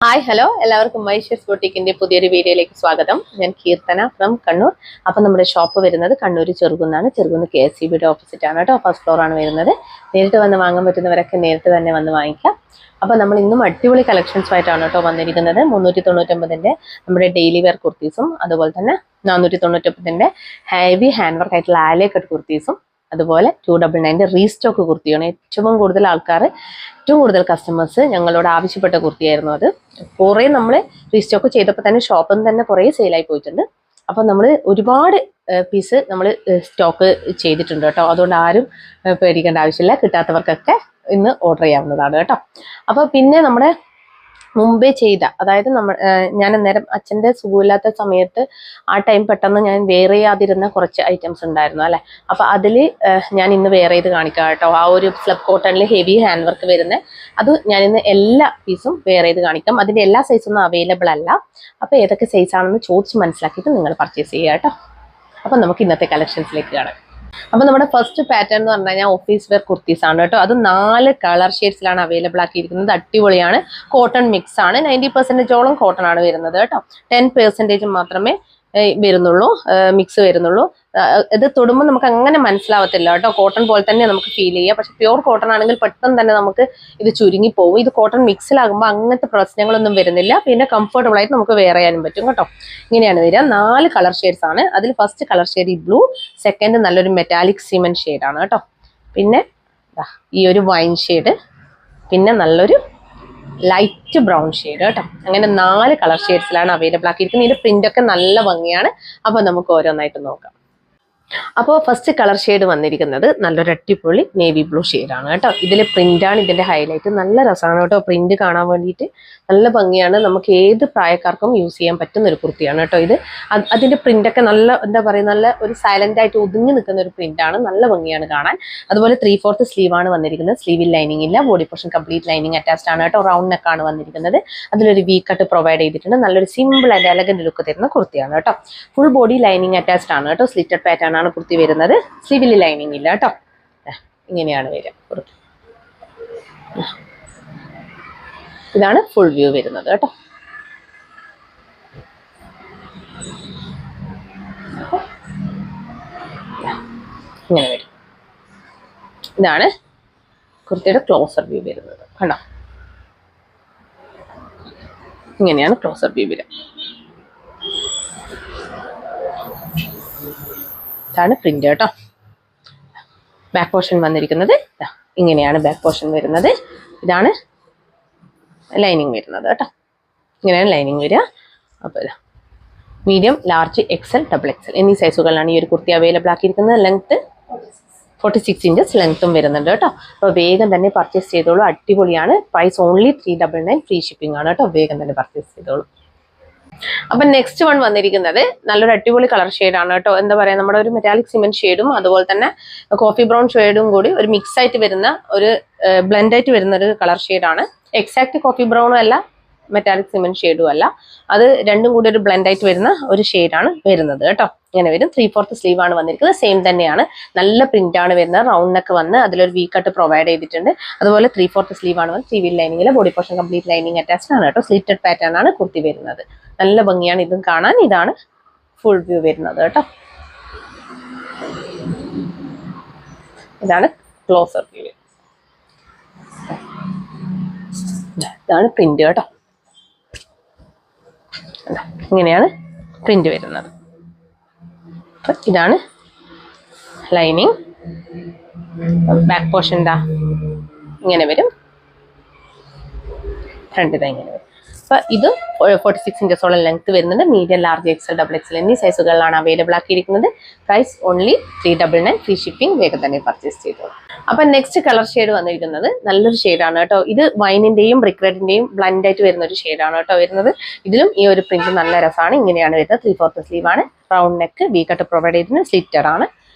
Hi hello എല്ലാവർക്കും മൈഷേഴ്സ് ബൊട്ടിക്കിന്റെ പുതിയൊരു വീഡിയോയിലേക്ക് സ്വാഗതം. ഞാൻ കീർത്തന ഫ്രം കണ്ണൂർ. അപ്പം നമ്മുടെ ഷോപ്പ് വരുന്നത് കണ്ണൂർ ചെറുകുന്നാണ്. ചെറുകുന്ന് KSEBയുടെ ഓപ്പോസിറ്റ് ആണ് കേട്ടോ. ഫസ്റ്റ് ഫ്ലോർ ആണ് വരുന്നത്. നേരിട്ട് വന്ന് വാങ്ങാൻ പറ്റുന്നവരൊക്കെ നേരിട്ട് തന്നെ വന്ന് വാങ്ങിക്കാം. അപ്പം നമ്മൾ ഇന്നും അടിപൊളി കളക്ഷൻസ് ആയിട്ടാണ് കേട്ടോ വന്നിരിക്കുന്നത്. 399ന്റെ നമ്മുടെ ഡെയിലി വെയർ കുർത്തീസും അതുപോലെ തന്നെ 499ന്റെ ഹെവി ഹാൻഡ് വർക്ക് ആയിട്ടുള്ള ആലിയ കട്ട് കുർത്തീസും അതുപോലെ 299 റീസ്റ്റോക്ക് കുർത്തിയാണ്. ഏറ്റവും കൂടുതൽ ആൾക്കാർ ഏറ്റവും കൂടുതൽ കസ്റ്റമേഴ്സ് ഞങ്ങളോട് ആവശ്യപ്പെട്ട കുർത്തിയായിരുന്നു അത്. കുറേ നമ്മൾ റീസ്റ്റോക്ക് ചെയ്തപ്പോൾ തന്നെ ഷോപ്പിൽ നിന്ന് തന്നെ കുറേ സെയിലായി പോയിട്ടുണ്ട്. അപ്പം നമ്മൾ ഒരുപാട് പീസ് നമ്മൾ സ്റ്റോക്ക് ചെയ്തിട്ടുണ്ട് കേട്ടോ. അതുകൊണ്ട് ആരും പേടിക്കേണ്ട ആവശ്യമില്ല. കിട്ടാത്തവർക്കൊക്കെ ഇന്ന് ഓർഡർ ചെയ്യാവുന്നതാണ് കേട്ടോ. അപ്പോൾ പിന്നെ നമ്മുടെ മുമ്പേ ചെയ്ത, അതായത് ഞാൻ അന്നേരം അച്ഛൻ്റെ സുഖമില്ലാത്ത സമയത്ത് ആ ടൈം പെട്ടെന്ന് ഞാൻ വെയർ ചെയ്യാതിരുന്ന കുറച്ച് ഐറ്റംസ് ഉണ്ടായിരുന്നു അല്ലേ. അപ്പം അതിൽ ഞാൻ ഇന്ന് വെയർ ചെയ്ത് കാണിക്കാം കേട്ടോ. ആ ഒരു സ്ലബ് കോട്ടണിൽ ഹെവി ഹാൻഡ് വർക്ക് വരുന്ന അത് ഞാനിന്ന് എല്ലാ പീസും വെയർ ചെയ്ത് കാണിക്കാം. അതിൻ്റെ എല്ലാ സൈസൊന്നും അവൈലബിൾ അല്ല. അപ്പോൾ ഏതൊക്കെ സൈസാണെന്ന് ചോദിച്ച് മനസ്സിലാക്കിയിട്ട് നിങ്ങൾ പർച്ചേസ് ചെയ്യുക കേട്ടോ. അപ്പം നമുക്ക് ഇന്നത്തെ കളക്ഷൻസിലേക്ക് കാണാം. അപ്പൊ നമ്മുടെ ഫസ്റ്റ് പാറ്റേൺ എന്ന് പറഞ്ഞു കഴിഞ്ഞാൽ ഓഫീസ് വെയർ കുർത്തീസ് ആണ് കേട്ടോ. അത് 4 കളർ ഷെയ്ഡ്സിലാണ് അവൈലബിൾ ആക്കിയിരിക്കുന്നത്. അടിപൊളിയാണ്. കോട്ടൺ മിക്സ് ആണ്. 90% കോട്ടൺ ആണ് വരുന്നത് കേട്ടോ. 10% മാത്രമേ വരുന്നുള്ളൂ, മിക്സ് വരുന്നുള്ളൂ. ഇത് തൊടുമ്പോൾ നമുക്ക് അങ്ങനെ മനസ്സിലാവത്തില്ല കേട്ടോ. കോട്ടൺ പോലെ തന്നെ നമുക്ക് ഫീൽ ചെയ്യുക. പക്ഷെ പ്യൂർ കോട്ടൺ ആണെങ്കിൽ പെട്ടെന്ന് തന്നെ നമുക്ക് ഇത് ചുരുങ്ങി പോകും. ഇത് കോട്ടൺ മിക്സിലാകുമ്പോൾ അങ്ങനത്തെ പ്രശ്നങ്ങളൊന്നും വരുന്നില്ല. പിന്നെ കംഫർട്ടബിൾ ആയിട്ട് നമുക്ക് വെയർ ചെയ്യാനും പറ്റും കേട്ടോ. ഇങ്ങനെയാണ് വരിക. 4 കളർ ഷെയ്ഡ്സ് ആണ്. അതിൽ ഫസ്റ്റ് കളർ ഷെയ്ഡ് ഈ ബ്ലൂ, സെക്കൻഡ് നല്ലൊരു മെറ്റാലിക് സിമെന്റ് ഷെയ്ഡാണ് കേട്ടോ. പിന്നെ ഈ ഒരു വൈൻ ഷെയ്ഡ്, പിന്നെ നല്ലൊരു ലൈറ്റ് ബ്രൗൺ ഷെയ്ഡ് കേട്ടോ. അങ്ങനെ 4 കളർ ഷെയ്ഡ്സിലാണ് അവൈലബിൾ ആക്കിയിരിക്കുന്നത്. ഇതിന്റെ പ്രിന്റ് ഒക്കെ നല്ല ഭംഗിയാണ്. അപ്പൊ നമുക്ക് ഓരോന്നായിട്ട് നോക്കാം. അപ്പോൾ ഫസ്റ്റ് കളർ ഷെയ്ഡ് വന്നിരിക്കുന്നത് നല്ലൊരു അടിപൊളി നേവി ബ്ലൂ ഷെയ്ഡാണ് കേട്ടോ. ഇതിലെ പ്രിന്റാണ് ഇതിന്റെ ഹൈലൈറ്റ്. നല്ല രസമാണ് കേട്ടോ പ്രിന്റ് കാണാൻ വേണ്ടിയിട്ട്. നല്ല ഭംഗിയാണ്. നമുക്ക് ഏത് പ്രായക്കാർക്കും യൂസ് ചെയ്യാൻ പറ്റുന്ന ഒരു കുർത്തിയാണ് കേട്ടോ ഇത്. അതിന്റെ പ്രിന്റൊക്കെ നല്ല എന്താ പറയുക, നല്ല ഒരു സൈലന്റ് ആയിട്ട് ഒതുങ്ങി നിൽക്കുന്ന ഒരു പ്രിന്റാണ്. നല്ല ഭംഗിയാണ് കാണാൻ. അതുപോലെ 3/4 സ്ലീവ് ആണ് വന്നിരിക്കുന്നത്. സ്ലീവിൽ ലൈനിങ് ഇല്ല. Body portion complete lining attached ആണ് കേട്ടോ. റൗണ്ട് നെക്കാണ് വന്നിരിക്കുന്നത്. അതിലൊരു വി കട്ട് പ്രൊവൈഡ് ചെയ്തിട്ടുണ്ട്. നല്ലൊരു സിമ്പിൾ ആൻഡ് എലഗന്റ് ലുക്ക് തരുന്ന കുർത്തിയാണ് കേട്ടോ. ഫുൾ ബോഡി ലൈനിങ് അറ്റാച്ച്ഡ് ആണ് കേട്ടോ. സ്ലിറ്റഡ് പാറ്റേൺ ആണ് കുർത്തി വരുന്നത്. സ്ലീവിൽ ലൈനിങ് ഇല്ല കേട്ടോ. ഇങ്ങനെയാണ് വരിക കുർത്തി. ഇതാണ് ഫുൾ വ്യൂ വരുന്നത് കേട്ടോ. ഇങ്ങനെ വരും. ഇതാണ് കുർത്തിയുടെ ക്ലോസർ വ്യൂ വരുന്നത് കണ്ടോ. ഇങ്ങനെയാണ് ക്ലോസർ വ്യൂ വരിക. ഇതാണ് പ്രിന്റ് കേട്ടോ. ബാക്ക് പോർഷൻ വന്നിരിക്കുന്നത് ഇങ്ങനെയാണ്. ബാക്ക് പോർഷൻ വരുന്നത് ഇതാണ്. ലൈനിങ് വരുന്നത് കേട്ടോ. ഇങ്ങനെയാണ് ലൈനിങ് വരിക. അപ്പോൾ മീഡിയം, ലാർജ്, XL, XXL എന്നീ സൈസുകളിലാണ് ഈ ഒരു കുർത്തി അവൈലബിൾ ആക്കിയിരിക്കുന്നത്. ലെങ്ത്ത് 46 ഇഞ്ചസ് ലെങ്ത്തും വരുന്നുണ്ട് കേട്ടോ. അപ്പോൾ വേഗം തന്നെ പർച്ചേസ് ചെയ്തോളൂ. അടിപൊളിയാണ്. പ്രൈസ് ഓൺലി 399, ഫ്രീ ഷിപ്പിംഗ് ആണ് കേട്ടോ. വേഗം തന്നെ പർച്ചേസ് ചെയ്തോളൂ. അപ്പൊ നെക്സ്റ്റ് വൺ വന്നിരിക്കുന്നത് നല്ലൊരു അടിപൊളി കളർ ഷെയ്ഡാണ് കേട്ടോ. എന്താ പറയാ, നമ്മുടെ ഒരു മെറ്റാലിക് സിമെന്റ് ഷെയ്ഡും അതുപോലെ തന്നെ കോഫി ബ്രൗൺ ഷെയ്ഡും കൂടി ഒരു മിക്സ് ആയിട്ട് വരുന്ന ഒരു ബ്ലെൻഡ് ആയിട്ട് വരുന്ന ഒരു കളർ ഷെയ്ഡാണ്. എക്സാക്ട് കോഫി ബ്രൗണും അല്ല, മെറ്റാലിക് സിമെന്റ് ഷെയ്ഡും അല്ല. അത് രണ്ടും കൂടി ഒരു ബ്ലെൻഡ് ആയിട്ട് വരുന്ന ഒരു ഷെയ്ഡാണ് വരുന്നത് കേട്ടോ. ഇങ്ങനെ വരും. 3/4 സ്ലീവ് ആണ് വന്നിരിക്കുന്നത്. സെയിം തന്നെയാണ്. നല്ല പ്രിന്റ് ആണ് വരുന്നത്. റൗണ്ട് നെക്ക് വന്ന് അതിലൊരു വി കട്ട് പ്രൊവൈഡ് ചെയ്തിട്ടുണ്ട്. അതുപോലെ 3/4 സ്ലീവ് ആണ് വന്ന് സ്ലീവിൽ ലൈനിങ്ങിൽ body portion complete lining attached ആണ് കേട്ടോ. സ്ലിറ്റഡ് പാറ്റേൺ ആണ് കുർത്തി വരുന്നത്. നല്ല ഭംഗിയാണ് ഇതും കാണാൻ. ഇതാണ് ഫുൾ വ്യൂ വരുന്നത് കേട്ടോ. ഇതാണ് ക്ലോസർ വ്യൂ. ഇതാണ് പ്രിന്റ് കേട്ടോ. ഇങ്ങനെയാണ് പ്രിന്റ് വരുന്നത്. ഇതാണ് ലൈനിങ്. ബാക്ക് പോർഷൻ ഇങ്ങനെ വരും. ഫ്രണ്ട് ഇങ്ങനെ വരും. അപ്പൊ ഇത് 46 ഇഞ്ചസോളം ലെങ്ത് വരുന്നുണ്ട്. മീഡിയം, ലാർജ്, XL, XXL എന്നീ സൈസുകളിലാണ് അവൈലബിൾ ആക്കിയിരിക്കുന്നത്. Price only 399, free shipping. വേഗം തന്നെ പർച്ചേസ് ചെയ്തോളൂ. അപ്പൊ നെക്സ്റ്റ് കളർ ഷെയ്ഡ് വന്നിരിക്കുന്നത് നല്ലൊരു ഷെയ്ഡാണ് കേട്ടോ. ഇത് വൈനിന്റെയും ബ്രിക്ക് റെഡിന്റെയും ബ്ലൻഡ് ആയിട്ട് വരുന്ന ഒരു ഷെയ്ഡാണ് കേട്ടോ വരുന്നത്. ഇതിലും ഈ ഒരു പ്രിന്റ് നല്ല രസമാണ്. ഇങ്ങനെയാണ് വരുന്നത്. 3/4 സ്ലീവ് ആണ്. Round neck, V cut provide ചെയ്തിട്ടുണ്ട്. സ്ലിറ്റഡ് ആണ്.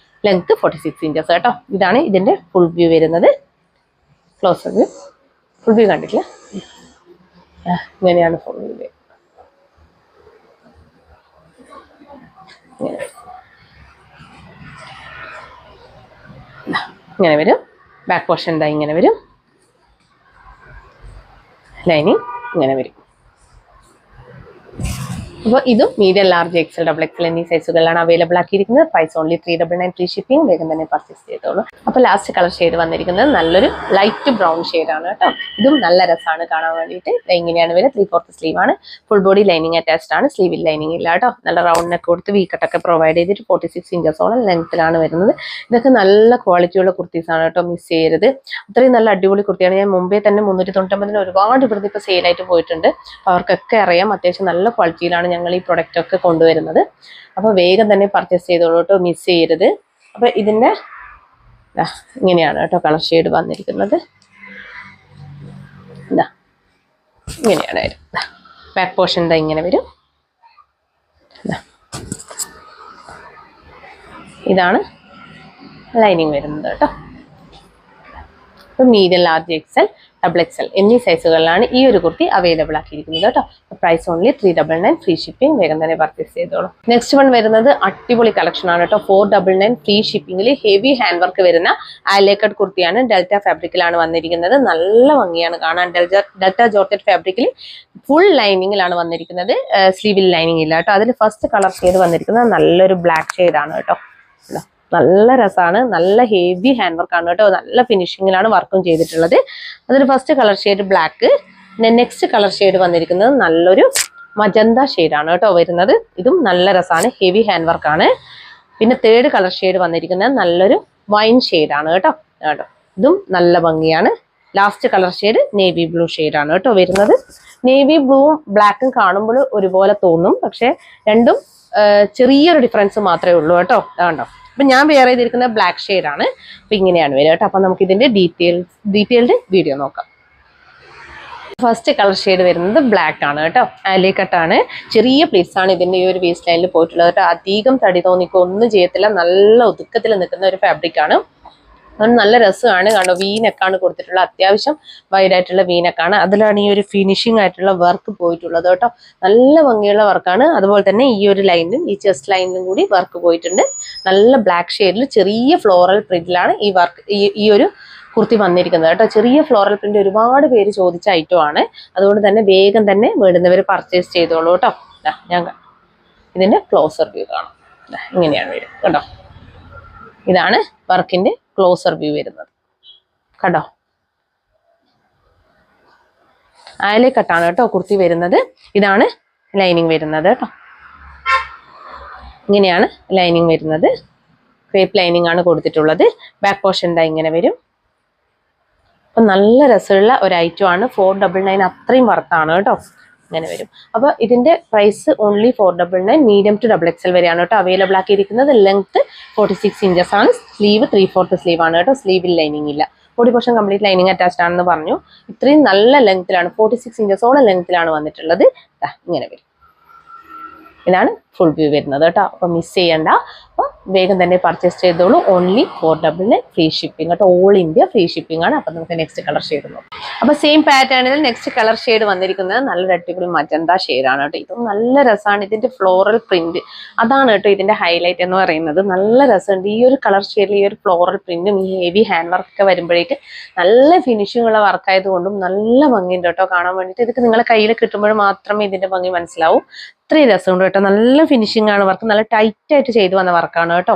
ലെങ്ത് 46 ഇഞ്ചസ് കേട്ടോ. ഇതാണ് ഇതിന്റെ ഫുൾ വ്യൂ വരുന്നത്. Closer view. ഫുൾ വ്യൂ കണ്ടിട്ടില്ല. ഇങ്ങനെയാണ് ഫുൾ വ്യൂ. ഇങ്ങനെ വരും. ബാക്ക് പോർഷൻ ഇങ്ങനെ വരും. ലൈനിങ് ഇങ്ങനെ വരും. അപ്പോൾ ഇതും medium large XL double XL എന്നീ സൈസുകളിലാണ് അവൈലബിൾ ആക്കിയിരിക്കുന്നത്. Price only 399 free shipping. വേഗം തന്നെ പർച്ചേസ് ചെയ്തോളൂ. അപ്പോൾ ലാസ്റ്റ് കളർ ഷെയ്ഡ് വന്നിരിക്കുന്നത് നല്ലൊരു ലൈറ്റ് ബ്രൗൺ ഷെയ്ഡാണ് കേട്ടോ. ഇതും നല്ല രസമാണ് കാണാൻ വേണ്ടിയിട്ട്. ഇങ്ങനെയാണ് വരെ 3/4 സ്ലീവ് ആണ്. ഫുൾ ബോഡി ലൈനിങ് അറ്റാച്ച്ഡ് ആണ്. സ്ലീവിൽ ലൈനിങ് ഇല്ല കേട്ടോ. നല്ല റൗണ്ട് നെക്ക് കൊടുത്ത് വീക്കട്ടൊക്കെ പ്രൊവൈഡ് ചെയ്തിട്ട് 46 ഇഞ്ചസോളം ലെങ്ത്തിലാണ് വരുന്നത്. ഇതൊക്കെ നല്ല ക്വാളിറ്റിയുള്ള കുർത്തീസാണ് കേട്ടോ. മിസ് ചെയ്യരുത്. അത്രയും നല്ല അടിപൊളി കുർത്തിയാണ്. ഞാൻ മുമ്പേ തന്നെ 399 ഒരുപാട് ഇവിടുന്ന് ഇപ്പോൾ സെയിലായിട്ട് പോയിട്ടുണ്ട്. അവർക്കൊക്കെ അറിയാം അത്യാവശ്യം നല്ല ക്വാളിറ്റിയിലാണ് ഞങ്ങൾ ഈ പ്രൊഡക്റ്റ് ഒക്കെ കൊണ്ടുവരുന്നത്. അപ്പോൾ വേഗം തന്നെ പർച്ചേസ് ചെയ്തോളൂ കേട്ടോ, മിസ് ചെയ്യരുത്. അപ്പോൾ ഇതിൻ്റെ ഇങ്ങനെയാണ് കേട്ടോ കളർ ഷെയ്ഡ് വന്നിരിക്കുന്നത്. ഇതാ ഇങ്ങനെയാണ് വരും. ബാക്ക് പോർഷൻ ഇങ്ങനെ വരും. ഇതാണ് ലൈനിങ് വരുന്നത് കേട്ടോ. അപ്പോൾ medium large XL double XL എന്നീ സൈസുകളിലാണ് ഈ ഒരു കുർത്തി അവൈലബിൾ ആക്കിയിരിക്കുന്നത് കേട്ടോ. Price only 399 free shipping. വേഗം തന്നെ പർച്ചേസ് ചെയ്തോളൂ. നെക്സ്റ്റ് വൺ വരുന്നത് അടിപൊളി കളക്ഷൻ ആണ് കേട്ടോ. 499 ഫ്രീ ഷിപ്പിംഗിൽ ഹെവി ഹാൻഡ് വർക്ക് വരുന്ന ആലേക്കട്ട് കുർത്തിയാണ്. ഡെൽറ്റ ഫാബ്രിക്കിലാണ് വന്നിരിക്കുന്നത്. നല്ല ഭംഗിയാണ് കാണാൻ. ഡെൽറ്റ ജോർജറ്റ് ഫാബ്രിക്കിൽ ഫുൾ ലൈനിങ്ങിലാണ് വന്നിരിക്കുന്നത്. സ്ലീവിൽ ലൈനിങ് ഇല്ല കേട്ടോ. അതിൽ ഫസ്റ്റ് കളർ ഷെയ്ഡ് വന്നിരിക്കുന്നത് നല്ലൊരു ബ്ലാക്ക് ഷെയ്ഡാണ് കേട്ടോ. നല്ല രസമാണ്. നല്ല ഹെവി ഹാൻഡ് വർക്ക് ആണ് കേട്ടോ. നല്ല ഫിനിഷിങ്ങിലാണ് വർക്കും ചെയ്തിട്ടുള്ളത്. അതിൽ ഫസ്റ്റ് കളർ ഷെയ്ഡ് ബ്ലാക്ക്. പിന്നെ നെക്സ്റ്റ് കളർ ഷെയ്ഡ് വന്നിരിക്കുന്നത് നല്ലൊരു മജന്ത ഷെയ്ഡാണ് കേട്ടോ വരുന്നത്. ഇതും നല്ല രസമാണ്. ഹെവി ഹാൻഡ് വർക്ക് ആണ്. പിന്നെ തേർഡ് കളർ ഷെയ്ഡ് വന്നിരിക്കുന്നത് നല്ലൊരു വൈൻ ഷെയ്ഡാണ് കേട്ടോ. ഇതും നല്ല ഭംഗിയാണ്. Last colour shade navy blue ഷെയ്ഡാണ് കേട്ടോ വരുന്നത്. നേവി ബ്ലൂവും ബ്ലാക്കും കാണുമ്പോൾ ഒരുപോലെ തോന്നും, പക്ഷെ രണ്ടും ചെറിയൊരു ഡിഫറൻസ് മാത്രമേ ഉള്ളൂ കേട്ടോ. അതുകൊണ്ടോ അപ്പൊ ഞാൻ വെയർ ചെയ്തിരിക്കുന്ന ബ്ലാക്ക് ഷെയ്ഡ് ആണ്. അപ്പൊ ഇങ്ങനെയാണ് വരിക കേട്ടോ. അപ്പൊ നമുക്ക് ഇതിന്റെ ഡീറ്റെയിൽഡ് വീഡിയോ നോക്കാം. ഫസ്റ്റ് കളർ ഷെയ്ഡ് വരുന്നത് ബ്ലാക്ക് ആണ് കേട്ടോ. ആലിക്കട്ടാണ്. ചെറിയ പ്ലീറ്റ്സ് ആണ് ഇതിന്റെ ഈ ഒരു വേസ്റ്റ് ലൈനിൽ പോയിട്ടുള്ളത് കേട്ടോ. അധികം തടി തോന്നിക്കോ ഒന്നും ചെയ്യത്തില്ല. നല്ല ഒതുക്കത്തിൽ നിൽക്കുന്ന ഒരു ഫാബ്രിക് ആണ്. അതുകൊണ്ട് നല്ല രസമാണ്. കണ്ടോ, വീനക്കാണ് കൊടുത്തിട്ടുള്ള. അത്യാവശ്യം വൈഡ് ആയിട്ടുള്ള വീനക്കാണ്. അതിലാണ് ഈ ഒരു ഫിനിഷിംഗ് ആയിട്ടുള്ള വർക്ക് പോയിട്ടുള്ളത് കേട്ടോ. നല്ല ഭംഗിയുള്ള വർക്കാണ്. അതുപോലെ തന്നെ ഈ ഒരു ലൈനിലും ഈ ചെസ്റ്റ് ലൈനിലും കൂടി വർക്ക് പോയിട്ടുണ്ട്. നല്ല ബ്ലാക്ക് ഷെയ്ഡിൽ ചെറിയ ഫ്ലോറൽ പ്രിന്റിലാണ് ഈ വർക്ക് ഈ ഒരു കുർത്തി വന്നിരിക്കുന്നത് കേട്ടോ. ചെറിയ ഫ്ലോറൽ പ്രിന്റ് ഒരുപാട് പേര് ചോദിച്ച ഐറ്റം ആണ്. അതുകൊണ്ട് തന്നെ വേഗം തന്നെ വേണ്ടുന്നവർ പർച്ചേസ് ചെയ്തോളൂ കേട്ടോ. ഞാൻ ഇതിന്റെ ക്ലോസർ വ്യൂ കാണാം. ഇങ്ങനെയാണ് വരും കേട്ടോ. ഇതാണ് വർക്കിന്റെ ക്ലോസർ വ്യൂ വരുന്നത് കണ്ടോ. അയലേക്കട്ടാണ് കേട്ടോ കുർത്തി വരുന്നത്. ഇതാണ് ലൈനിങ് വരുന്നത് കേട്ടോ. ഇങ്ങനെയാണ് ലൈനിങ് വരുന്നത്. ക്രേപ്പ് ലൈനിങ് ആണ് കൊടുത്തിട്ടുള്ളത്. ബാക്ക് പോർഷൻ ഇങ്ങനെ വരും. അപ്പൊ നല്ല രസമുള്ള ഒരു ഐറ്റം ആണ്. 499 അത്രയും വർത്താണ് കേട്ടോ. ഇങ്ങനെ വരും. അപ്പോൾ ഇതിന്റെ price only 499. Medium to double XL വരെയാണ് കേട്ടോ അവൈലബിൾ ആക്കിയിരിക്കുന്നത്. ലെങ്ത് 46 ഇഞ്ചസ് ആണ്. സ്ലീവ് 3/4 സ്ലീവ് ആണ് കേട്ടോ. സ്ലീവിൽ ലൈനിങ് ഇല്ല. Body portion complete lining attached ആണെന്ന് പറഞ്ഞു. ഇത്രയും നല്ല ലെങ്ത്തിലാണ് 46 ഇഞ്ചസോളം ലെങ്ത്തിലാണ് വന്നിട്ടുള്ളത്. ഇങ്ങനെ വരും. ഇതാണ് ഫുൾ വ്യൂ വരുന്നത് കേട്ടോ. അപ്പോൾ മിസ് ചെയ്യണ്ട. അപ്പോൾ വേഗം തന്നെ പർച്ചേസ് ചെയ്തോളൂ. ഓൺലി 499 ഫ്രീ ഷിപ്പിംഗ് കേട്ടോ. ഓൾ ഇന്ത്യ ഫ്രീ ഷിപ്പിംഗ് ആണ്. അപ്പോൾ നമുക്ക് നെക്സ്റ്റ് കളർ ഷെയ്ഡ് നോക്കാം. അപ്പോൾ സെയിം പാറ്റേണിൽ നെക്സ്റ്റ് കളർ ഷെയ്ഡ് വന്നിരിക്കുന്നത് നല്ലൊരു അടിപൊളി മജന്ത ഷെയ്ഡാണ് കേട്ടോ. ഇതും നല്ല രസമാണ്. ഇതിന്റെ ഫ്ലോറൽ പ്രിന്റ് അതാണ് കേട്ടോ ഇതിന്റെ ഹൈലൈറ്റ് എന്ന് പറയുന്നത്. നല്ല രസമുണ്ട്. ഈ ഒരു കളർ ഷെയ്ഡിൽ ഈ ഒരു ഫ്ലോറൽ പ്രിന്റും ഈ ഹെവി ഹാൻഡ് വർക്ക് ഒക്കെ വരുമ്പോഴേക്ക് നല്ല ഫിനിഷിംഗ് ഉള്ള വർക്ക് ആയതുകൊണ്ടും നല്ല ഭംഗിയുണ്ട് കേട്ടോ കാണാൻ വേണ്ടിയിട്ട്. ഇതൊക്കെ നിങ്ങളെ കയ്യിൽ കിട്ടുമ്പോൾ മാത്രമേ ഇതിന്റെ ഭംഗി മനസ്സിലാവൂ. ഇത്രയും രസമുണ്ട് കേട്ടോ. നല്ല ഫിനിഷിംഗ് ആണ് വർക്ക്. നല്ല ടൈറ്റ് ആയിട്ട് ചെയ്തു വന്ന വർക്കാണ് കേട്ടോ.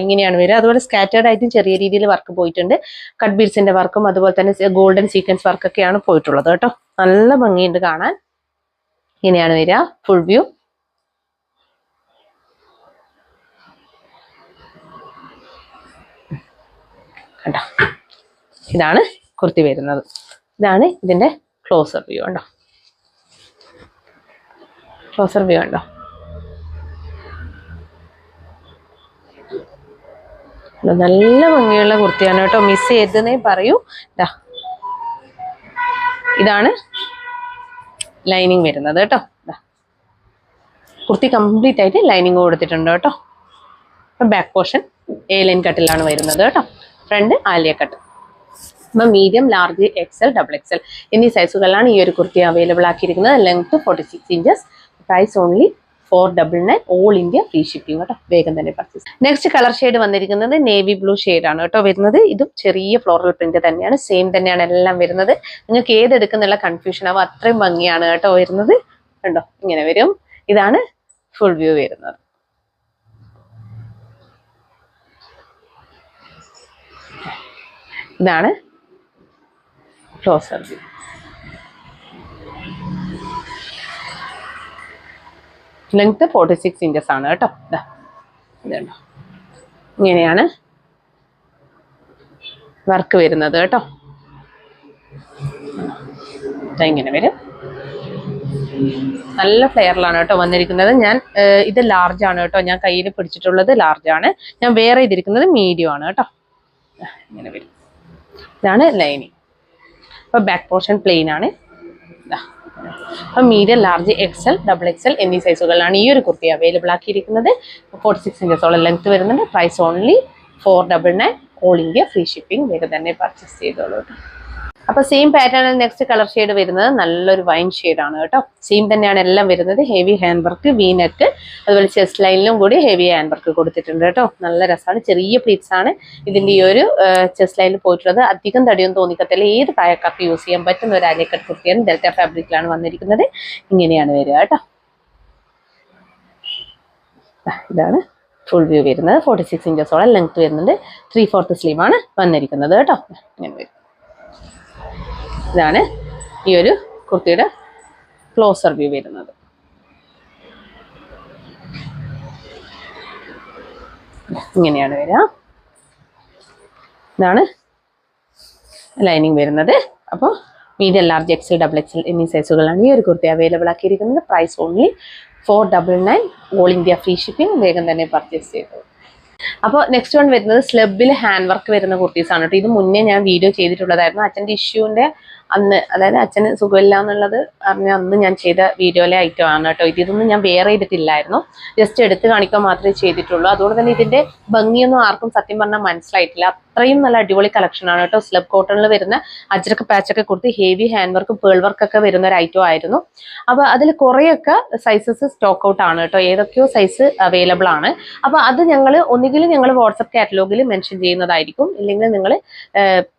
ഇങ്ങനെയാണ് വരിക. അതുപോലെ സ്കാറ്റേർഡ് ആയിട്ടും ചെറിയ രീതിയിൽ വർക്ക് പോയിട്ടുണ്ട്. കട്ട് ബീഡ്സിന്റെ വർക്കും അതുപോലെ തന്നെ ഗോൾഡൻ സീക്വൻസ് വർക്കൊക്കെയാണ് പോയിട്ടുള്ളത് കേട്ടോ. നല്ല ഭംഗിയുണ്ട് കാണാൻ. ഇങ്ങനെയാണ് വരിക ഫുൾ വ്യൂ. കണ്ടോ, ഇതാണ് കുർത്തി വരുന്നത്. ഇതാണ് ഇതിന്റെ ക്ലോസർ വ്യൂ. കണ്ടോ, ക്ലോസർ വ്യൂ കണ്ടോ. നല്ല ഭംഗിയുള്ള കുർത്തിയാണ് കേട്ടോ. മിസ് ചെയ്തെന്നേ പറയൂ. ഇതാണ് ലൈനിങ് വരുന്നത് കേട്ടോ. കുർത്തി കംപ്ലീറ്റ് ആയിട്ട് ലൈനിങ് കൊടുത്തിട്ടുണ്ട് കേട്ടോ. ബാക്ക് പോർഷൻ എ ലൈൻ കട്ടിലാണ് വരുന്നത് കേട്ടോ. Front Alia cut. അപ്പം medium large XL double XL എന്നീ സൈസുകളിലാണ് ഈ ഒരു കുർത്തി അവൈലബിൾ ആക്കിയിരിക്കുന്നത്. Length 46 inches. Price only 499. All India free shipping കേട്ടോ. വേഗം തന്നെ പർച്ചേസ്. നെക്സ്റ്റ് കളർ ഷെയ്ഡ് വന്നിരിക്കുന്നത് നേവി ബ്ലൂ ഷെയ്ഡാണ് കേട്ടോ വരുന്നത്. ഇതും ചെറിയ ഫ്ലോറൽ പ്രിന്റ് തന്നെയാണ്. സെയിം തന്നെയാണ് എല്ലാം വരുന്നത്. നിങ്ങൾക്ക് ഏതെടുക്കുന്നുള്ള കൺഫ്യൂഷൻ ആവും. അത്രയും ഭംഗിയാണ് കേട്ടോ വരുന്നത്. കണ്ടോ, ഇങ്ങനെ വരും. ഇതാണ് ഫുൾ വ്യൂ വരുന്നത്. ഇതാണ് ക്ലോസർ വ്യൂ. ലെങ്ത് 46 ഇഞ്ചസ് ആണ് കേട്ടോ. ഇതുണ്ടോ, ഇങ്ങനെയാണ് വർക്ക് വരുന്നത് കേട്ടോ. ഇങ്ങനെ വരും. നല്ല ഫ്ലെയറിലാണ് കേട്ടോ വന്നിരിക്കുന്നത്. ഇത് ലാർജ് ആണ് കേട്ടോ. ഞാൻ കയ്യിൽ പിടിച്ചിട്ടുള്ളത് ലാർജ് ആണ്. ഞാൻ വേറെ ചെയ്തിരിക്കുന്നത് മീഡിയം ആണ് കേട്ടോ. ഇങ്ങനെ വരും. ഇതാണ് ലൈനിങ്. അപ്പൊ ബാക്ക് പോർഷൻ പ്ലെയിൻ ആണ്. അപ്പൊ മീഡിയം, ലാർജ്, XL, XXL എന്നീ സൈസുകളിലാണ് ഈ ഒരു കുർത്തി അവൈലബിൾ ആക്കിയിരിക്കുന്നത്. 46 ഇഞ്ചസോളം ലെങ്ത് വരുന്നുണ്ട്. Price only 499. All India free shipping. വേഗം തന്നെ പർച്ചേസ് ചെയ്തോളൂ കേട്ടോ. അപ്പൊ സെയിം പാറ്റേണിൽ നെക്സ്റ്റ് കളർ ഷെയ്ഡ് വരുന്നത് നല്ലൊരു വൈൻ ഷെയ്ഡാണ് കേട്ടോ. സെയിം തന്നെയാണ് എല്ലാം വരുന്നത്. Heavy hand work, V neck, അതുപോലെ ചെസ്റ്റ് ലൈനിലും കൂടി ഹെവി ഹാൻഡ് വർക്ക് കൊടുത്തിട്ടുണ്ട് കേട്ടോ. നല്ല രസമാണ്. ചെറിയ പ്ലീറ്റ്സ് ആണ് ഇതിന്റെ ഈ ഒരു ചെസ്റ്റ് ലൈനിൽ പോയിട്ടുള്ളത്. അധികം തടിയൊന്നും തോന്നിക്കത്തില്ല. ഏത് പ്രായക്കാർക്ക് യൂസ് ചെയ്യാൻ പറ്റുന്ന ഒരു അലിക്കട്ട് കുർത്തിയാണ്. ഡെൽറ്റ ഫാബ്രിക്കിലാണ് വന്നിരിക്കുന്നത്. ഇങ്ങനെയാണ് വരിക കേട്ടോ. ഇതാണ് ഫുൾ വ്യൂ വരുന്നത്. 46 ഇഞ്ചസോളം ലെങ്ത് വരുന്നുണ്ട്. 3/4 സ്ലീവ് ആണ് വന്നിരിക്കുന്നത് കേട്ടോ. ഇങ്ങനെ വരും. ഇതാണ് ഈ ഒരു കുർത്തിയുടെ ക്ലോസർ വ്യൂ വരുന്നത്. ഇങ്ങനെയാണ് വരിക. ഇതാണ് ലൈനിങ് വരുന്നത്. അപ്പോൾ മീഡിയം, ലാർജ്, XL, XXL എന്നീ സൈസുകളാണ് ഈ ഒരു കുർത്തി അവൈലബിൾ ആക്കിയിരിക്കുന്നത്. Price only 499. All India free shipping. വേഗം തന്നെ പർച്ചേസ് ചെയ്തു. അപ്പോൾ നെക്സ്റ്റ് വൺ വരുന്നത് സ്ലബിൽ ഹാൻഡ് വർക്ക് വരുന്ന കുർത്തീസ് ആണ് കേട്ടോ. ഇത് മുന്നേ ഞാൻ വീഡിയോ ചെയ്തിട്ടുള്ളതായിരുന്നു. അച്ഛൻ്റെ ഇഷ്യൂവിൻ്റെ അന്ന്, അതായത് അച്ഛന് സുഖമില്ല എന്നുള്ളത് അറിഞ്ഞ അന്ന് ഞാൻ ചെയ്ത വീഡിയോയിലെ ഐറ്റം ആണ് കേട്ടോ. ഇതൊന്നും ഞാൻ വേറെ ചെയ്തിട്ടില്ലായിരുന്നു. ജസ്റ്റ് എടുത്ത് കാണിക്കാൻ മാത്രമേ ചെയ്തിട്ടുള്ളൂ. അതുകൊണ്ട് തന്നെ ഇതിന്റെ ഭംഗിയൊന്നും ആർക്കും സത്യം പറഞ്ഞാൽ മനസ്സിലായിട്ടില്ല. അത്രയും നല്ല അടിപൊളി കളക്ഷൻ ആണ് കേട്ടോ. സ്ലബ് കോട്ടണിൽ വരുന്ന അജ്രക്ക് പാച്ചൊക്കെ കൊടുത്ത് ഹെവി ഹാൻഡ് വർക്കും പേൾ വർക്കൊക്കെ വരുന്ന ഒരു ഐറ്റം ആയിരുന്നു. അപ്പോൾ അതിൽ കുറേയൊക്കെ സൈസസ് സ്റ്റോക്ക് ഔട്ട് ആണ് കേട്ടോ. ഏതൊക്കെയോ സൈസ് അവൈലബിൾ ആണ്. അപ്പോൾ അത് ഒന്നുകിൽ ഞങ്ങൾ വാട്സപ്പ് കാറ്റലോഗിൽ മെൻഷൻ ചെയ്യുന്നതായിരിക്കും, ഇല്ലെങ്കിൽ നിങ്ങൾ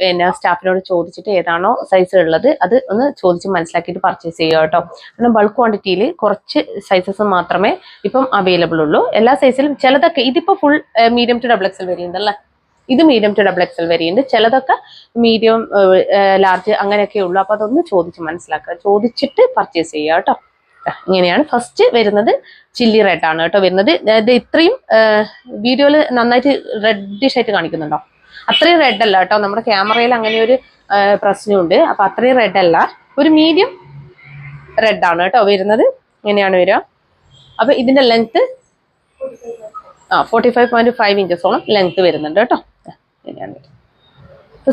പിന്നെ സ്റ്റാഫിനോട് ചോദിച്ചിട്ട് ഏതാണോ സൈസ് ഉള്ളത് അത് ഒന്ന് ചോദിച്ച് മനസ്സിലാക്കിയിട്ട് പർച്ചേസ് ചെയ്യുക കേട്ടോ. കാരണം ബൾക്ക് ക്വാണ്ടിറ്റിയിൽ കുറച്ച് സൈസസ് മാത്രമേ ഇപ്പം അവൈലബിൾ ഉള്ളൂ. എല്ലാ സൈസിലും ചിലതൊക്കെ, ഇതിപ്പോൾ full medium to XXL variant അല്ലേ. ഇത് മീഡിയം ടു XXL വേരിയന്റ്, ചിലതൊക്കെ മീഡിയം, ലാർജ് അങ്ങനെയൊക്കെ ഉള്ളൂ. അപ്പോൾ അതൊന്ന് ചോദിച്ച് മനസ്സിലാക്കുക, ചോദിച്ചിട്ട് പർച്ചേസ് ചെയ്യുക കേട്ടോ. ഇങ്ങനെയാണ് ഫസ്റ്റ് വരുന്നത്. ചില്ലി റെഡ് ആണ് കേട്ടോ വരുന്നത്. ഇത് ഇത്രയും വീഡിയോയിൽ നന്നായിട്ട് റെഡിഷ് ആയിട്ട് കാണിക്കുന്നുണ്ടോ? അത്രയും റെഡ് അല്ല കേട്ടോ. നമ്മുടെ ക്യാമറയിൽ അങ്ങനെ ഒരു പ്രശ്നമുണ്ട്. അപ്പൊ അത്രയും റെഡ് അല്ല, ഒരു മീഡിയം റെഡ് ആണ് കേട്ടോ വരുന്നത്. ഇങ്ങനെയാണ് വരിക. അപ്പൊ ഇതിന്റെ ലെങ്ത് 45.5 ഇഞ്ചസോളം ലെങ്ത് വരുന്നുണ്ട് കേട്ടോ. ഇങ്ങനെയാണ് വരിക.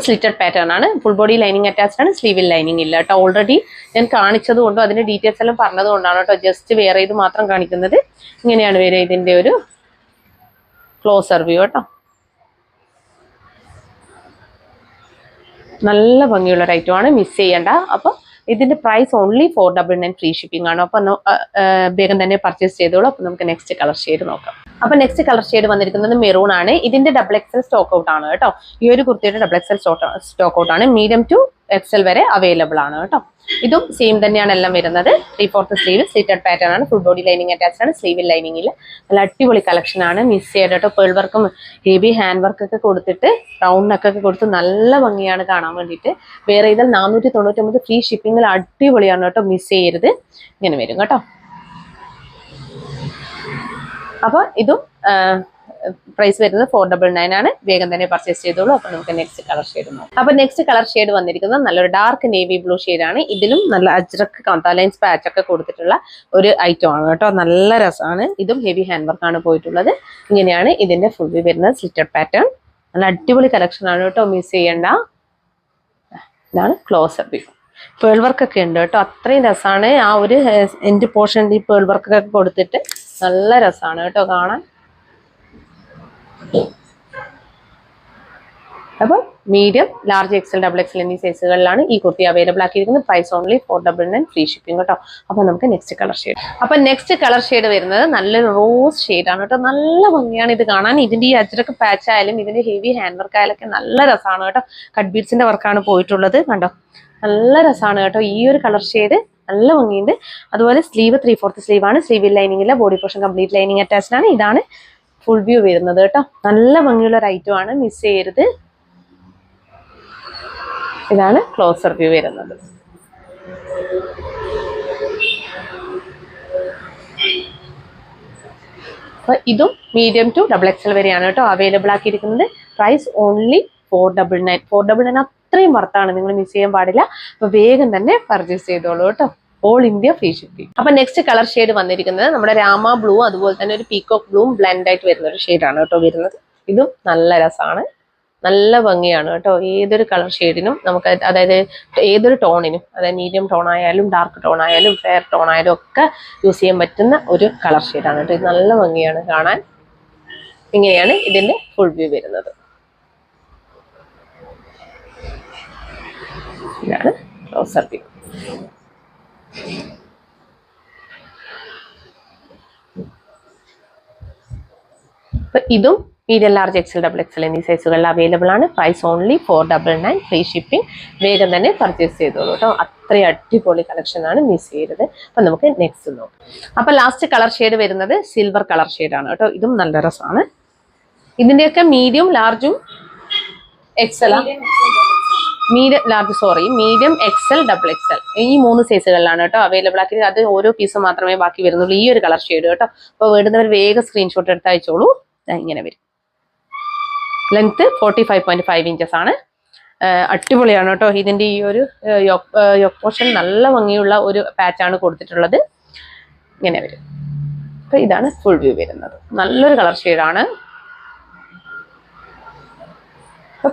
സ്ലിറ്റഡ് പാറ്റേൺ ആണ്. ഫുൾ ബോഡി ലൈനിങ് അറ്റാച്ച്ഡ് ആണ്. സ്ലീവിൽ ലൈനിങ് ഇല്ല കേട്ടോ. ഓൾറെഡി ഞാൻ കാണിച്ചത് കൊണ്ടും അതിന്റെ ഡീറ്റെയിൽസ് എല്ലാം പറഞ്ഞത് കൊണ്ടാണ് കേട്ടോ ജസ്റ്റ് വേറെ ഇത് മാത്രം കാണിക്കുന്നത്. ഇങ്ങനെയാണ് വരിക ഇതിന്റെ ഒരു ക്ലോസർ വ്യൂ കേട്ടോ. നല്ല ഭംഗിയുള്ള ഒരു ഐറ്റം ആണ്, മിസ് ചെയ്യണ്ട. അപ്പൊ ഇതിന്റെ പ്രൈസ് ഓൺലി 499 ഫ്രീ ഷിപ്പിംഗ് ആണ്. അപ്പൊ വേഗം തന്നെ പർച്ചേസ് ചെയ്തോളൂ. അപ്പൊ നമുക്ക് നെക്സ്റ്റ് കളർ ഷെയ്ഡ് നോക്കാം. അപ്പൊ നെക്സ്റ്റ് കളർ ഷെയ്ഡ് വന്നിരിക്കുന്നത് മെറൂൺ ആണ്. ഇതിന്റെ XXL സ്റ്റോക്ക് ഔട്ട് ആണ് കേട്ടോ. ഈ ഒരു കുർത്തിയുടെ XXL സ്റ്റോക്ക് ഔട്ട് ആണ്. മീഡിയം ടു XL വരെ അവൈലബിൾ ആണ് കേട്ടോ. ഇതും സെയിം തന്നെയാണ് എല്ലാം വരുന്നത്. 3/4 സ്ലീവ്, സ്ലിറ്റഡ് പാറ്റേൺ ആണ്. ഫുൾ ബോഡി ലൈനിങ് അറ്റാച്ച്ഡ് ആണ്. സ്ലീവിൽ ലൈനിങ് ഇല്ല. നല്ല അടിപൊളി കളക്ഷൻ ആണ്, മിസ് ചെയ്യണ്ട കേട്ടോ. പേൾ വർക്കും ഹെവി ഹാൻഡ് വർക്കൊക്കെ കൊടുത്തിട്ട് റൗണ്ട് നെക്കൊക്കെ കൊടുത്ത് നല്ല ഭംഗിയാണ് കാണാൻ വേണ്ടിയിട്ട്. വേറെ ഇതിൽ 499 ഫ്രീ ഷിപ്പിംഗിൽ അടിപൊളിയാണ് കേട്ടോ, മിസ് ചെയ്യരുത്. ഇങ്ങനെ വരും കേട്ടോ. അപ്പോൾ ഇതും പ്രൈസ് വരുന്നത് 499 ആണ്. വേഗം തന്നെ പർച്ചേസ് ചെയ്തോളൂ. അപ്പൊ നമുക്ക് നെക്സ്റ്റ് കളർ ഷെയ്ഡ് നോക്കാം. അപ്പൊ നെക്സ്റ്റ് കളർ ഷെയ്ഡ് വന്നിരിക്കുന്നത് നല്ലൊരു ഡാർക്ക് നേവി ബ്ലൂ ആണ്. ഇതിലും നല്ല അജ്രക്ക് കാന്താലൈൻസ് പാച്ച് ഒക്കെ കൊടുത്തിട്ടുള്ള ഒരു ഐറ്റം ആണ് കേട്ടോ. നല്ല രസമാണ്. ഇതും ഹെവി ഹാൻഡ് വർക്ക് ആണ് പോയിട്ടുള്ളത്. ഇങ്ങനെയാണ് ഇതിന്റെ ഫുൾ വ്യൂ വരുന്നത്. സ്ലിറ്റഡ് പാറ്റേൺ, നല്ല അടിപൊളി കളക്ഷൻ ആണ് കേട്ടോ, മിസ് ചെയ്യണ്ട. ഇതാണ് ക്ലോസർ വ്യൂ. പേൾ വർക്ക് ഒക്കെ ഉണ്ട് കേട്ടോ. അത്രയും രസമാണ്. ആ ഒരു എൻഡ് പോർഷൻ ഈ പേൾ വർക്ക് ഒക്കെ കൊടുത്തിട്ട് നല്ല രസമാണ് കേട്ടോ കാണാൻ. അപ്പോൾ മീഡിയം, ലാർജ്, XL, XXL എന്നീ സൈസുകളിലാണ് ഈ കുർത്തി അവൈലബിൾ ആക്കിയിരിക്കുന്നത്. പ്രൈസ് ഓൺലി 499 ഫ്രീ ഷിപ്പിംഗ് കേട്ടോ. അപ്പൊ നമുക്ക് നെക്സ്റ്റ് കളർ ഷെയ്ഡ്. അപ്പൊ നെക്സ്റ്റ് കളർ ഷെയ്ഡ് വരുന്നത് നല്ലൊരു റോസ് ഷെയ്ഡ് ആണ് കേട്ടോ. നല്ല ഭംഗിയാണ് ഇത് കാണാൻ. ഇതിന്റെ ഈ അജ്രക്ക് പാച്ച് ആയാലും ഇതിന്റെ ഹെവി ഹാൻഡ് വർക്ക് ആയാലൊക്കെ നല്ല രസമാണ് കേട്ടോ. കട്ട് ബീഡ്സിന്റെ വർക്കാണ് പോയിട്ടുള്ളത്. കണ്ടോ, നല്ല രസമാണ് കേട്ടോ. ഈ ഒരു കളർ ഷെയ്ഡ് നല്ല ഭംഗിയുണ്ട്. അതുപോലെ സ്ലീവ് 3/4 സ്ലീവ് ആണ്. സ്ലീവിൽ ലൈനിങ് ഇല്ല, body portion complete lining attached ആണ്. ഇതാണ് ഫുൾ വ്യൂ വരുന്നത് കേട്ടോ. നല്ല ഭംഗിയുള്ള ഒരു ഐറ്റം ആണ്, മിസ് ചെയ്യരുത്. ഇതാണ് ക്ലോസർ വ്യൂ വരുന്നത്. അപ്പൊ ഇതും മീഡിയം ടു XXL വരെയാണ് കേട്ടോ അവൈലബിൾ ആക്കിയിരിക്കുന്നത്. Price only 499. 499 അത്രയും വർത്താണ്, നിങ്ങൾ മിസ് ചെയ്യാൻ പാടില്ല. അപ്പൊ വേഗം തന്നെ പർച്ചേസ് ചെയ്തോളൂ കേട്ടോ. All India free shipping. അപ്പൊ നെക്സ്റ്റ് കളർ ഷെയ്ഡ് വന്നിരിക്കുന്നത് നമ്മുടെ രാമ ബ്ലൂ അതുപോലെ തന്നെ ഒരു പീകോക്ക് ബ്ലൂവും ബ്ലെൻഡ് ആയിട്ട് വരുന്ന ഒരു ഷെയ്ഡാണ് കേട്ടോ വരുന്നത്. ഇതും നല്ല രസമാണ്, നല്ല ഭംഗിയാണ് കേട്ടോ. ഏതൊരു കളർ ഷെയ്ഡിനും നമുക്ക്, അതായത് ഏതൊരു ടോണിനും, അതായത് മീഡിയം ടോൺ ആയാലും ഡാർക്ക് ടോൺ ആയാലും ഫെയർ ടോൺ ആയാലും ഒക്കെ യൂസ് ചെയ്യാൻ പറ്റുന്ന ഒരു കളർ ഷെയ്ഡാണ് കേട്ടോ. ഇത് നല്ല ഭംഗിയാണ് കാണാൻ. ഇങ്ങനെയാണ് ഇതിന്റെ ഫുൾ വ്യൂ വരുന്നത്. ഇതാണ് ക്ലോസർ വ്യൂ. അപ്പൊ ഇതും മീഡിയം ലാർജ് XL XXL എന്നീ സൈസുകളിൽ അവൈലബിൾ ആണ്. Price only 499 free shipping. വേഗം തന്നെ പർച്ചേസ് ചെയ്തോളൂ കേട്ടോ. അത്രയും അടിപൊളി കളക്ഷൻ ആണ്, മിസ് ചെയ്യരുത്. അപ്പൊ നമുക്ക് നെക്സ്റ്റ് നോക്കാം. അപ്പൊ ലാസ്റ്റ് കളർ ഷെയ്ഡ് വരുന്നത് സിൽവർ കളർ ഷെയ്ഡാണ് കേട്ടോ. ഇതും നല്ല രസമാണ്. ഇതിന്റെയൊക്കെ മീഡിയം ലാർജും XL മീഡിയം XL XXL ഈ 3 സൈസുകളിലാണ് കേട്ടോ അവൈലബിൾ ആക്കി. അത് ഓരോ പീസ് മാത്രമേ ബാക്കി വരുന്നുള്ളൂ, ഈ ഒരു കളർ ഷെയ്ഡ് കേട്ടോ. അപ്പോൾ വേണ്ടുന്നവർ വേഗം സ്ക്രീൻഷോട്ട് എടുത്ത് അയച്ചോളൂ. ഇങ്ങനെ വരും. ലെങ്ത് 45.5 ഇഞ്ചസ് ആണ്. അടിപൊളിയാണ് കേട്ടോ. ഇതിന്റെ ഈ ഒരു യോക്ക് പോർഷൻ നല്ല ഭംഗിയുള്ള ഒരു പാച്ചാണ് കൊടുത്തിട്ടുള്ളത്. ഇങ്ങനെ വരും. അപ്പൊ ഇതാണ് ഫുൾ വ്യൂ വരുന്നത്. നല്ലൊരു കളർ ഷെയ്ഡാണ്.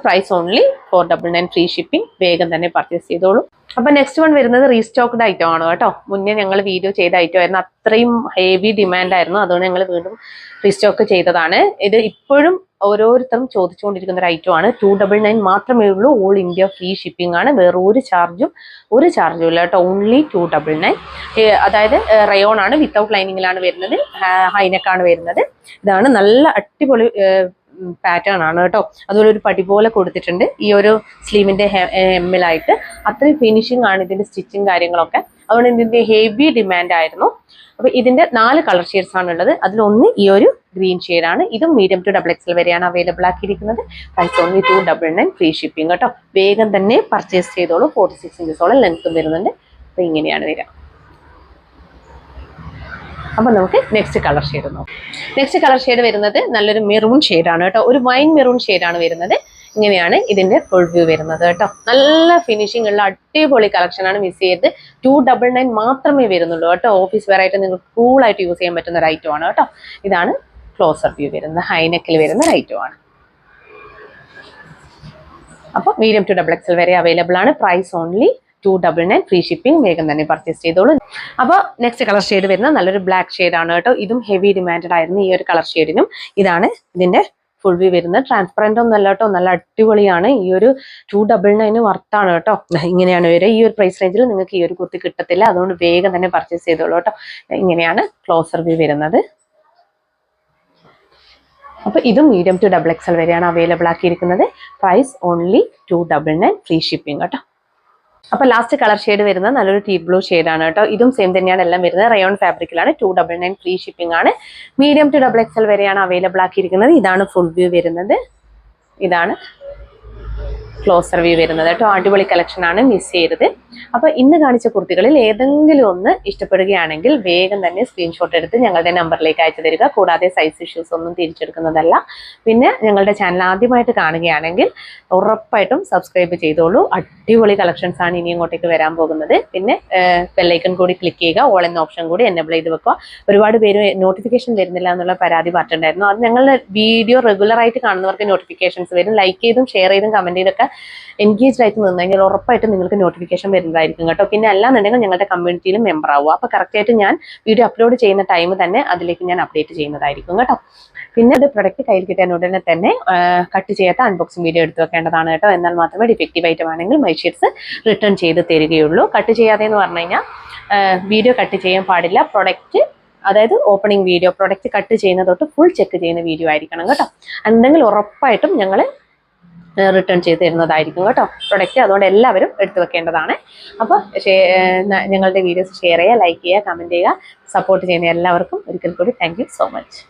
Price only 499 free shipping. വേഗം തന്നെ പർച്ചേസ് ചെയ്തോളൂ. അപ്പൊ നെക്സ്റ്റ് വൺ വരുന്നത് റീസ്റ്റോക്ഡ് ഐറ്റം ആണ് കേട്ടോ. മുന്നേ ഞങ്ങൾ വീഡിയോ ചെയ്ത ഐറ്റം ആയിരുന്നു, അത്രയും ഹെവി ഡിമാൻഡ് ആയിരുന്നു. അതുകൊണ്ട് ഞങ്ങൾ വീണ്ടും റീസ്റ്റോക്ക് ചെയ്തതാണ്. ഇത് ഇപ്പോഴും ഓരോരുത്തരും ചോദിച്ചുകൊണ്ടിരിക്കുന്ന ഒരു ഐറ്റം ആണ്. 299 മാത്രമേ ഉള്ളൂ. ഓൾ ഇന്ത്യ ഫ്രീ ഷിപ്പിംഗ് ആണ്. വേറെ ഒരു ചാർജും ഇല്ല കേട്ടോ. ഓൺലി 299. അതായത് റയോൺ ആണ്, വിത്തൗട്ട് ലൈനിങ്ങിലാണ് വരുന്നത്, ഹൈനെക്കാണ് വരുന്നത്. ഇതാണ് നല്ല അടിപൊളി പാറ്റേൺ ആണ് കേട്ടോ. അതുപോലെ ഒരു പടി പോലെ കൊടുത്തിട്ടുണ്ട് ഈ ഒരു സ്ലീവിന്റെ ഹെമ്മിലായിട്ട്. അത്രയും ഫിനിഷിംഗ് ആണ് ഇതിന്റെ സ്റ്റിച്ചിങ് കാര്യങ്ങളൊക്കെ. അതുകൊണ്ട് ഇതിന്റെ ഹെവി ഡിമാൻഡ് ആയിരുന്നു. അപ്പൊ ഇതിന്റെ 4 കളർ ഷെയ്ഡ്സ് ആണ് ഉള്ളത്. അതിലൊന്ന് ഈ ഒരു ഗ്രീൻ ഷെയ്ഡാണ്. ഇതും മീഡിയം ടു XXL വരെയാണ് അവൈലബിൾ ആക്കിയിരിക്കുന്നത്. പ്രൈസ് ഓൺലി 299 ഫ്രീ ഷിപ്പിംഗ് കേട്ടോ. വേഗം തന്നെ പർച്ചേസ് ചെയ്തോളൂ. 46 ഇഞ്ചസോളം ലെങ്ത്തും വരുന്നുണ്ട്. അപ്പൊ ഇങ്ങനെയാണ് വരിക. അപ്പൊ നമുക്ക് നെക്സ്റ്റ് കളർ ഷെയ്ഡ് നോക്കാം. നെക്സ്റ്റ് കളർ ഷെയ്ഡ് വരുന്നത് നല്ലൊരു മെറൂൺ ഷെയ്ഡാണ് കേട്ടോ. ഒരു വൈൻ മെറൂൺ ഷെയ്ഡാണ് വരുന്നത്. ഇങ്ങനെയാണ് ഇതിന്റെ ഫുൾ വ്യൂ വരുന്നത് കേട്ടോ. നല്ല ഫിനിഷിംഗ് ഉള്ള അടിപൊളി കളക്ഷൻ ആണ്, മിസ് ചെയ്ത്. 299 മാത്രമേ വരുന്നുള്ളൂ കേട്ടോ. ഓഫീസ് വെയർ ആയിട്ട് നിങ്ങൾക്ക് കൂൾ ആയിട്ട് യൂസ് ചെയ്യാൻ പറ്റുന്ന ഒരു ഐറ്റം ആണ് കേട്ടോ. ഇതാണ് ക്ലോസർ വ്യൂ വരുന്നത്. ഹൈനെക്കിൽ വരുന്ന ഒരു ഐറ്റം ആണ്. അപ്പൊ മീഡിയം ടു XXL വരെ അവൈലബിൾ ആണ്. Price only 299 free shipping. വേഗം തന്നെ പർച്ചേസ് ചെയ്തോളൂ. അപ്പോൾ നെക്സ്റ്റ് കളർ ഷെയ്ഡ് വരുന്ന നല്ലൊരു ബ്ലാക്ക് ഷെയ്ഡ് ആണ് കേട്ടോ. ഇതും ഹെവി ഡിമാൻഡഡ് ആയിരുന്നു ഈ ഒരു കളർ ഷെയ്ഡിനും. ഇതാണ് ഇതിന്റെ ഫുൾ വ്യൂ വരുന്നത്. ട്രാൻസ്പെറന്റ് ഒന്നും അല്ല കേട്ടോ, നല്ല അടിപൊളിയാണ്. ഈ ഒരു 299 വർത്താണ് കേട്ടോ. ഇങ്ങനെയാണ് വരിക. ഈ ഒരു പ്രൈസ് റേഞ്ചിൽ നിങ്ങൾക്ക് ഈ ഒരു കുർത്തി കിട്ടത്തില്ല. അതുകൊണ്ട് വേഗം തന്നെ പർച്ചേസ് ചെയ്തോളൂ കേട്ടോ. ഇങ്ങനെയാണ് ക്ലോസർ വ്യൂ വരുന്നത്. അപ്പൊ ഇതും മീഡിയം ടു XXL വരെയാണ് അവൈലബിൾ ആക്കിയിരിക്കുന്നത്. പ്രൈസ് ഓൺലി 299 ഫ്രീ ഷിപ്പിംഗ് കേട്ടോ. അപ്പൊ ലാസ്റ്റ് കളർ ഷെയ്ഡ് വരുന്നത് നല്ലൊരു ടീ ബ്ലൂ ഷെയ്ഡാണ് കേട്ടോ. ഇതും സെയിം തന്നെയാണ് എല്ലാം വരുന്നത്. റയോൺ ഫാബ്രിക്കിലാണ്. 299 ഫ്രീ ഷിപ്പിംഗ് ആണ്. മീഡിയം ടു XXL വരെയാണ് അവൈലബിൾ ആക്കിയിരിക്കുന്നത്. ഇതാണ് ഫുൾ വ്യൂ വരുന്നത്. ഇതാണ് ക്ലോസർ വ്യൂ വരുന്നത് കേട്ടോ. അടിപൊളി കളക്ഷൻ ആണ്, മിസ് ചെയ്യരുത്. അപ്പൊ ഇന്ന് കാണിച്ച കുർത്തികളിൽ ഏതെങ്കിലും ഒന്ന് ഇഷ്ടപ്പെടുകയാണെങ്കിൽ വേഗം തന്നെ സ്ക്രീൻഷോട്ട് എടുത്ത് ഞങ്ങളുടെ നമ്പറിലേക്ക് അയച്ചു തരിക. കൂടാതെ സൈസ് ഇഷ്യൂസ് ഒന്നും തിരിച്ചെടുക്കുന്നതല്ല. പിന്നെ ഞങ്ങളുടെ ചാനൽ ആദ്യമായിട്ട് കാണുകയാണെങ്കിൽ ഉറപ്പായിട്ടും സബ്സ്ക്രൈബ് ചെയ്തോളൂ. അടിപൊളി കളക്ഷൻസ് ആണ് ഇനി ഇങ്ങോട്ടേക്ക് വരാൻ പോകുന്നത്. പിന്നെ ബെല്ലൈക്കൺ കൂടി ക്ലിക്ക് ചെയ്യുക. ഓൾ എന്ന ഓപ്ഷൻ കൂടി എനേബിൾ ചെയ്ത് വെക്കുക. ഒരുപാട് പേര് നോട്ടിഫിക്കേഷൻ വരുന്നില്ല എന്നുള്ള പരാതി പറഞ്ഞിട്ടുണ്ടായിരുന്നു. അത് ഞങ്ങളുടെ വീഡിയോ റെഗുലർ ആയിട്ട് കാണുന്നവർക്ക് നോട്ടിഫിക്കേഷൻസ് വരും. ലൈക്ക് ചെയ്തും ഷെയർ ചെയ്തും കമന്റ് ചെയ്തൊക്കെ എൻഗേജ്ഡ് ആയിട്ട് നിന്ന് കഴിഞ്ഞാൽ ഉറപ്പായിട്ടും നിങ്ങൾക്ക് നോട്ടിഫിക്കേഷൻ വരുന്നതായിരിക്കും കേട്ടോ. പിന്നെ അല്ലാന്നുണ്ടെങ്കിൽ ഞങ്ങളുടെ കമ്മ്യൂണിറ്റിയിൽ മെമ്പർ ആവുക. അപ്പോൾ കറക്റ്റായിട്ട് ഞാൻ വീഡിയോ അപ്ലോഡ് ചെയ്യുന്ന ടൈം തന്നെ അതിലേക്ക് ഞാൻ അപ്ഡേറ്റ് ചെയ്യുന്നതായിരിക്കും കേട്ടോ. പിന്നെ ഒരു പ്രൊഡക്റ്റ് കയ്യിൽ കിട്ടാൻ ഉടനെ തന്നെ കട്ട് ചെയ്യാത്ത അൺബോക്സിംഗ് വീഡിയോ എടുത്ത് വെക്കേണ്ടതാണ് കേട്ടോ. എന്നാൽ മാത്രമേ ഡിഫക്റ്റീവ് ഐറ്റം ആണെങ്കിൽ മൈഷീറ്റ്സ് റിട്ടേൺ ചെയ്ത് തരികയുള്ളൂ. കട്ട് ചെയ്യാതെ എന്ന് പറഞ്ഞു കഴിഞ്ഞാൽ വീഡിയോ കട്ട് ചെയ്യാൻ പാടില്ല. പ്രൊഡക്റ്റ്, അതായത് ഓപ്പണിംഗ് വീഡിയോ, പ്രൊഡക്റ്റ് കട്ട് ചെയ്യുന്ന തൊട്ട് ഫുൾ ചെക്ക് ചെയ്യുന്ന വീഡിയോ ആയിരിക്കണം കേട്ടോ. എന്തെങ്കിലും ഉറപ്പായിട്ടും ഞങ്ങൾ റിട്ടേൺ ചെയ്ത് തരുന്നതായിരിക്കും കേട്ടോ പ്രൊഡക്റ്റ്. അതുകൊണ്ട് എല്ലാവരും എടുത്തു വെക്കേണ്ടതാണ്. അപ്പോൾ ഞങ്ങളുടെ വീഡിയോസ് ഷെയർ ചെയ്യുക, ലൈക്ക് ചെയ്യുക, കമൻറ്റ് ചെയ്യുക. സപ്പോർട്ട് ചെയ്യുന്ന എല്ലാവർക്കും ഒരിക്കൽ കൂടി താങ്ക് യു സോ മച്ച്.